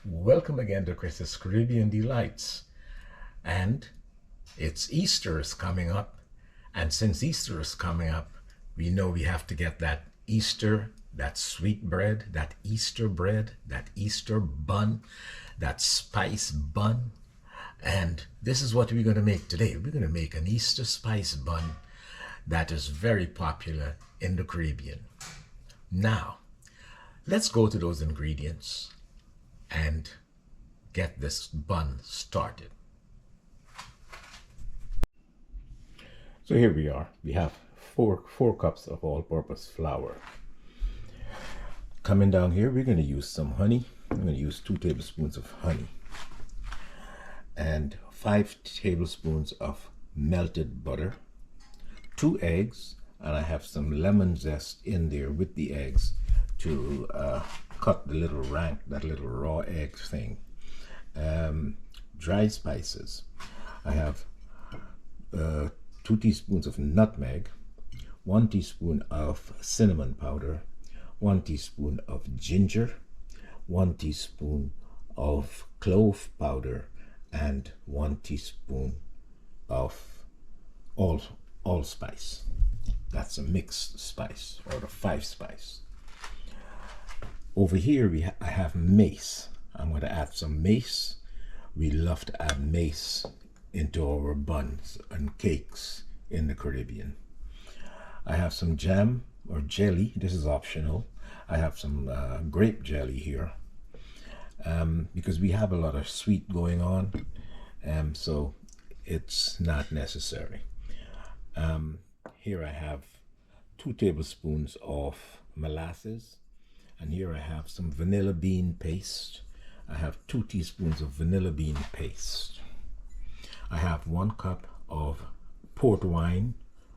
Welcome again to Chris's Caribbean Delights. And it's Easter is coming up. And since Easter is coming up, we know we have to get that Easter, that sweet bread, that Easter bun, that spice bun. And this is what we're going to make today. We're going to make an Easter spice bun that is very popular in the Caribbean. Now, let's go to those ingredients and get this bun started. So here we are. We have four cups of all-purpose flour. Coming down here, we're going to use some honey. I'm going to use 2 tablespoons of honey and 5 tablespoons of melted butter, 2 eggs, and I have some lemon zest in there with the eggs to cut the little rank, that little raw egg thing. Dried spices. I have 2 teaspoons of nutmeg, 1 teaspoon of cinnamon powder, 1 teaspoon of ginger, 1 teaspoon of clove powder, and 1 teaspoon of allspice. That's a mixed spice, or the 5 spice. Over here I have mace. I'm going to add some mace. We love to add mace into our buns and cakes in the Caribbean. I have some jam or jelly. This is optional. I have some grape jelly here because we have a lot of sweet going on, so it's not necessary. Here I have 2 tablespoons of molasses, and here I have some vanilla bean paste. I have 2 teaspoons of vanilla bean paste. I have 1 cup of port wine,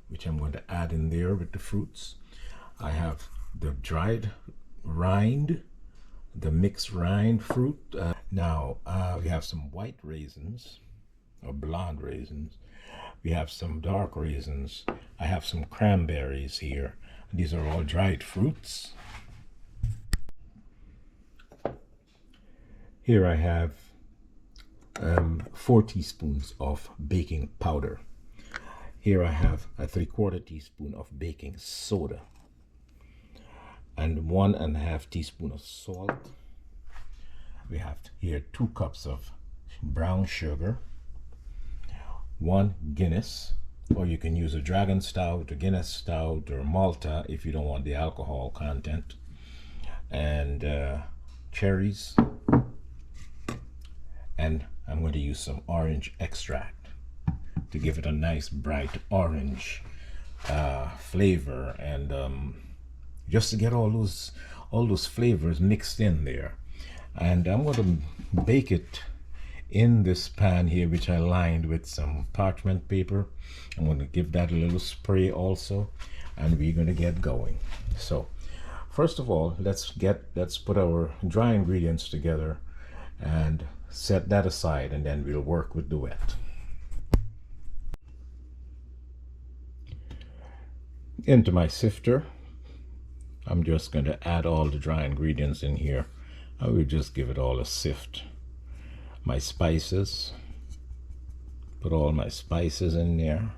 which I'm going to add in there with the fruits. I have the dried rind, the mixed rind fruit. Now we have some white raisins, or blonde raisins. We have some dark raisins. I have some cranberries here. These are all dried fruits. Here I have 4 teaspoons of baking powder. Here I have a 3/4 teaspoon of baking soda and 1.5 teaspoon of salt. We have here 2 cups of brown sugar, 1 Guinness, or you can use a dragon stout, a Guinness stout, or Malta if you don't want the alcohol content, and cherries, and I'm going to use some orange extract to give it a nice bright orange flavor, and just to get all those flavors mixed in there. And I'm going to bake it in this pan here, which I lined with some parchment paper. I'm going to give that a little spray also, and we're going to get going. So first of all, let's put our dry ingredients together and set that aside, and then we'll work with the wet. Into my sifter, I'm just going to add all the dry ingredients in here. I will just give it all a sift. My spices, put all my spices in there.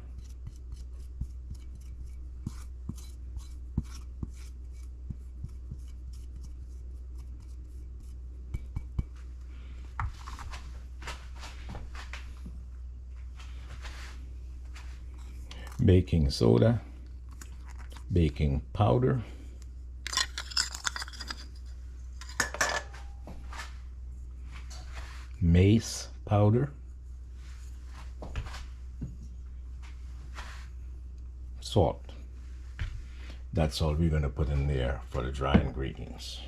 Baking soda, baking powder, mace powder, salt. That's all we're going to put in there for the dry ingredients.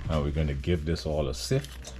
Now we're going to give this all a sift.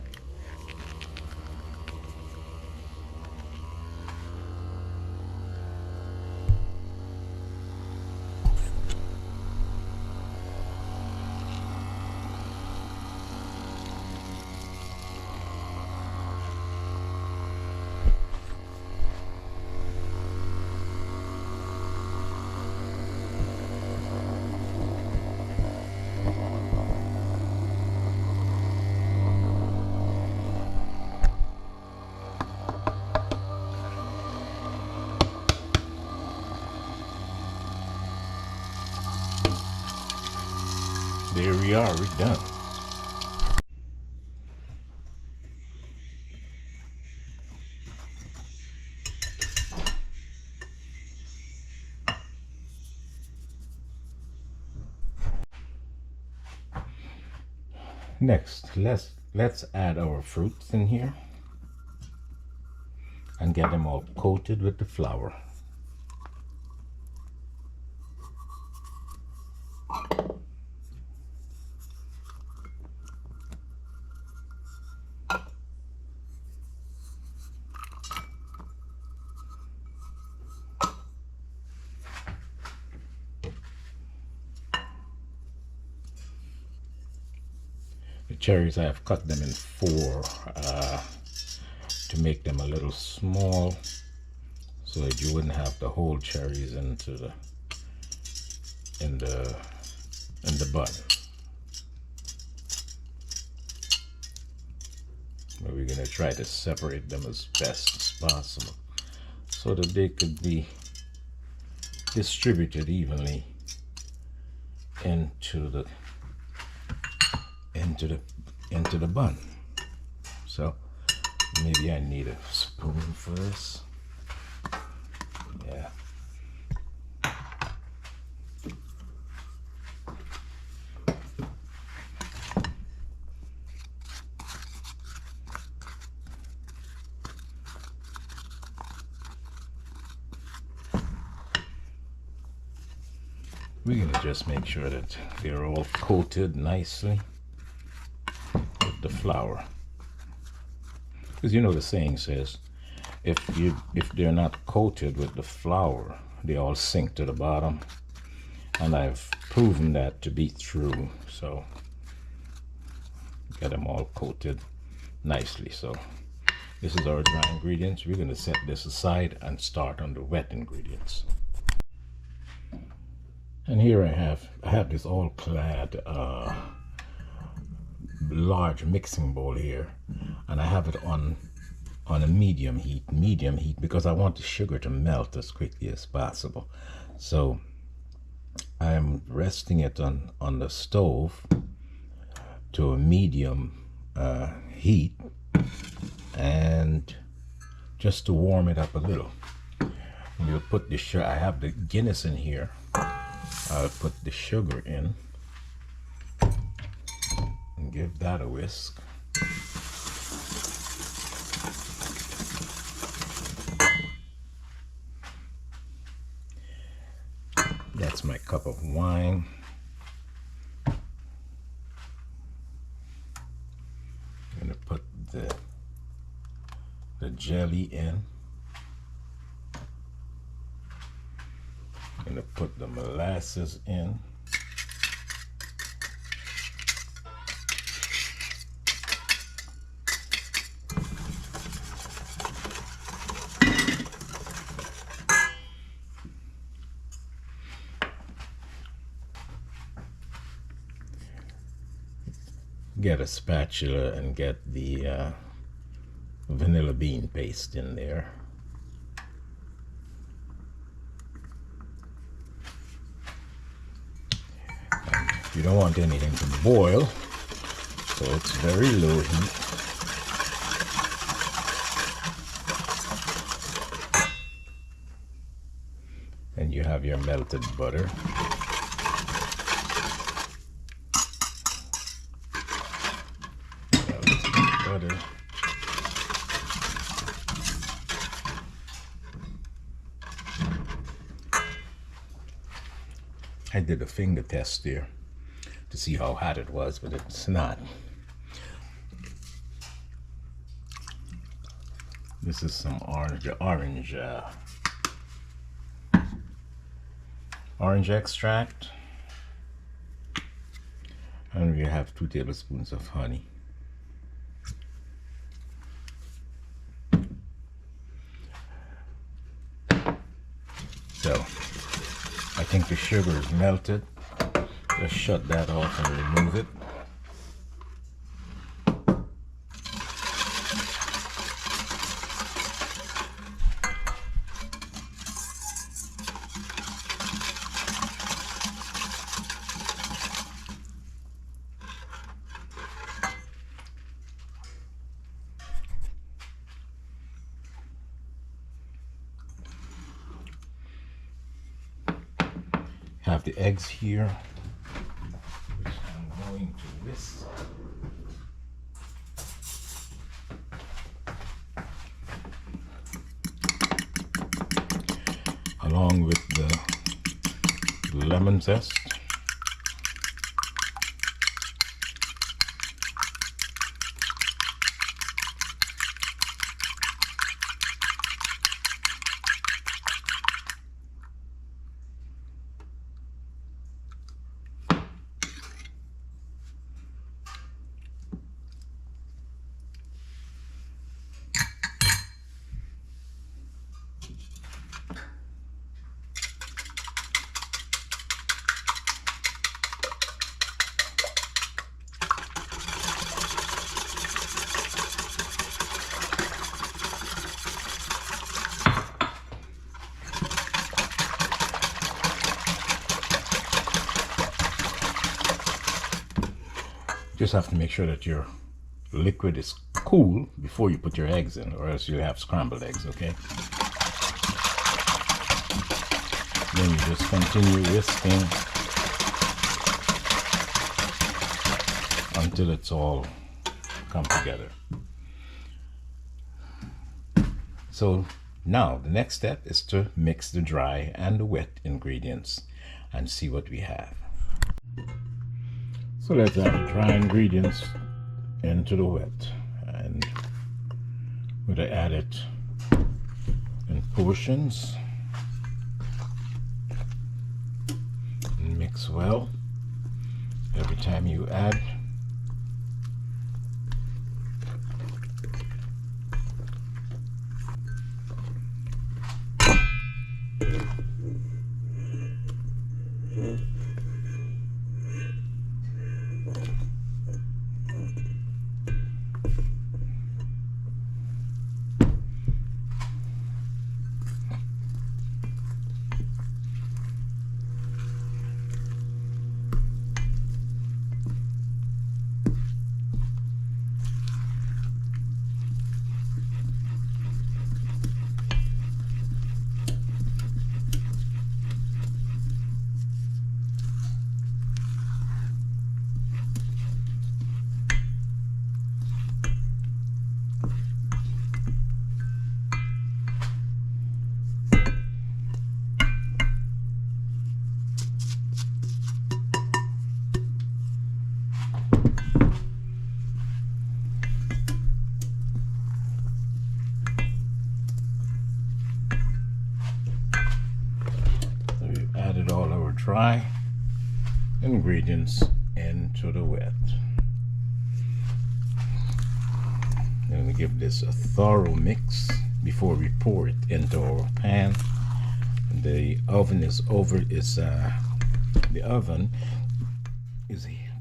there we are, we're done. Next, let's add our fruits in here and get them all coated with the flour. The cherries, I have cut them in 4 to make them a little small so that you wouldn't have the whole cherries into in the bun. But we're going to try to separate them as best as possible so that they could be distributed evenly into the bun. So maybe I need a spoon for this. Yeah. We're gonna just make sure that they're all coated nicely with the flour, because you know the saying says if they're not coated with the flour, they all sink to the bottom, and I've proven that to be true. So get them all coated nicely. So this is our dry ingredients. We're going to set this aside and start on the wet ingredients. And here I have this all clad large mixing bowl here, and I have it on a medium heat because I want the sugar to melt as quickly as possible. So I'm resting it on the stove to a medium heat, and just to warm it up a little. We'll put the sugar. I have the Guinness in here. I'll put the sugar in and give that a whisk. That's my cup of wine. I'm going to put the jelly in. I'm going to put the molasses in. Get a spatula and get the vanilla bean paste in there. You don't want anything to boil, so it's very low heat. And you have your melted butter. Butter. I did a finger test there to see how hot it was, but it's not. This is some orange extract, and we have 2 tablespoons of honey. So I think the sugar is melted. Just shut that off and remove it. Have the eggs here, which I'm going to whisk. Along with the lemon zest. Just have to make sure that your liquid is cool before you put your eggs in, or else you have scrambled eggs, okay? Then you just continue whisking until it's all come together. So now the next step is to mix the dry and the wet ingredients and see what we have. So let's add the dry ingredients into the wet, and we're going to add it in portions and mix well every time you add. All our dry ingredients into the wet. I'm going to give this a thorough mix before we pour it into our pan. The oven is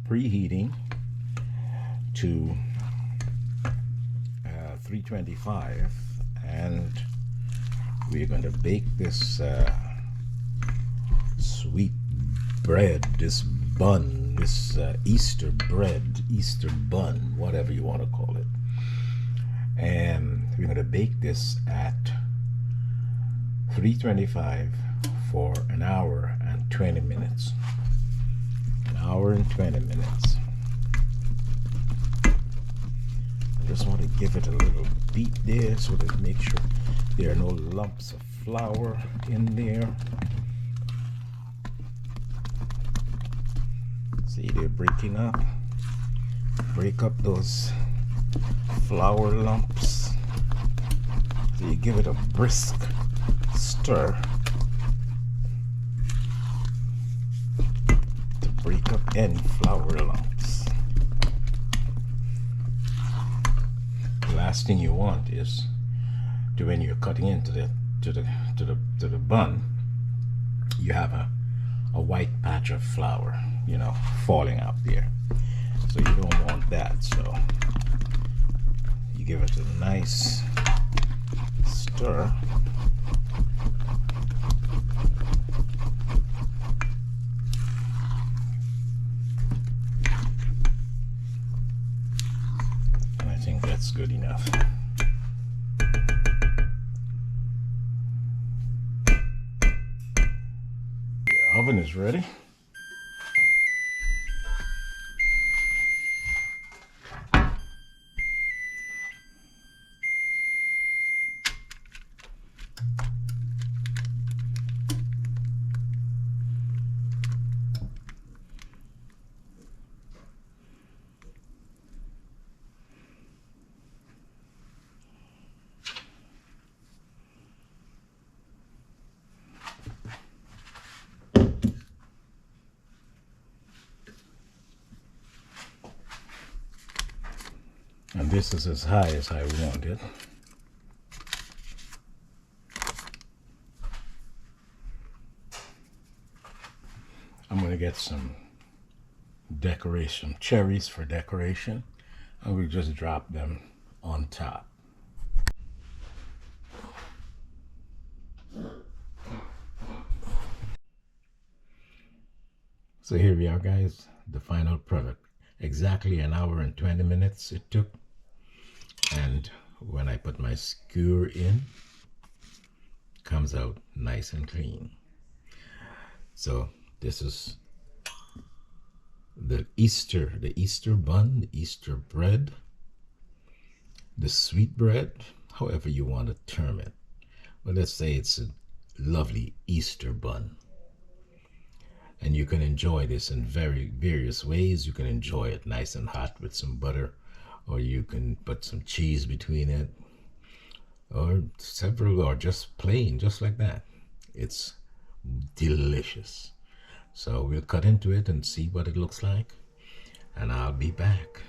preheating to 325, and we're going to bake this sweet bread, this bun, this Easter bread, Easter bun, whatever you want to call it. And we're going to bake this at 325 for an hour and 20 minutes. An hour and 20 minutes. I just want to give it a little beat there so to make sure there are no lumps of flour in there. See, they're breaking up. Break up those flour lumps. So you give it a brisk stir to break up any flour lumps. The last thing you want is to, when you're cutting into the bun, you have a white patch of flour, you know, falling out there. So you don't want that. So you give it a nice stir. And I think that's good enough. The oven is ready. And this is as high as I want it. I'm going to get some decoration, cherries for decoration, and we'll just drop them on top. So here we are, guys, the final product. Exactly an hour and 20 minutes it took. And when I put my skewer in, it comes out nice and clean. So this is the Easter bun, the Easter bread, the sweet bread, however you want to term it. But let's say it's a lovely Easter bun. And you can enjoy this in various ways. You can enjoy it nice and hot with some butter, or you can put some cheese between it, or several, or just plain, just like that. It's delicious. So we'll cut into it and see what it looks like, and I'll be back.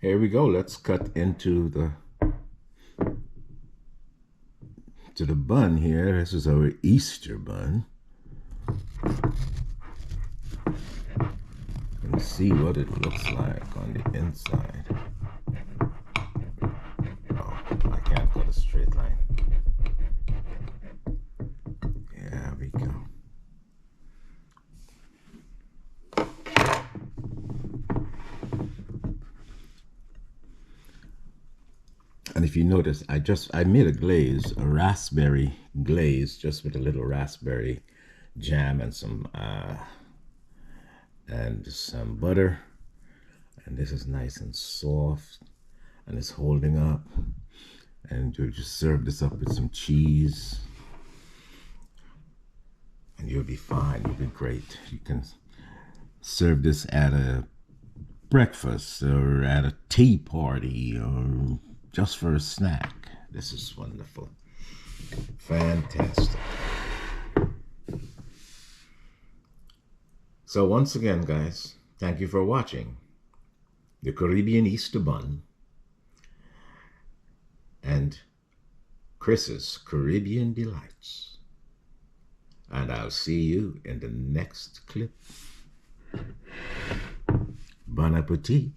Here we go. Let's cut into the bun here. This is our Easter bun. And see what it looks like on the inside. Oh, I can't cut a straight line. There we go. And if you notice, I made a glaze, a raspberry glaze, just with a little raspberry jam and some butter. And this is nice and soft, and it's holding up. And you'll just serve this up with some cheese, and you'll be fine. You'll be great. You can serve this at a breakfast or at a tea party or just for a snack. This is wonderful. Fantastic. So once again, guys, thank you for watching the Caribbean Easter Bun and Chris's Caribbean Delights. And I'll see you in the next clip. Bon appetit.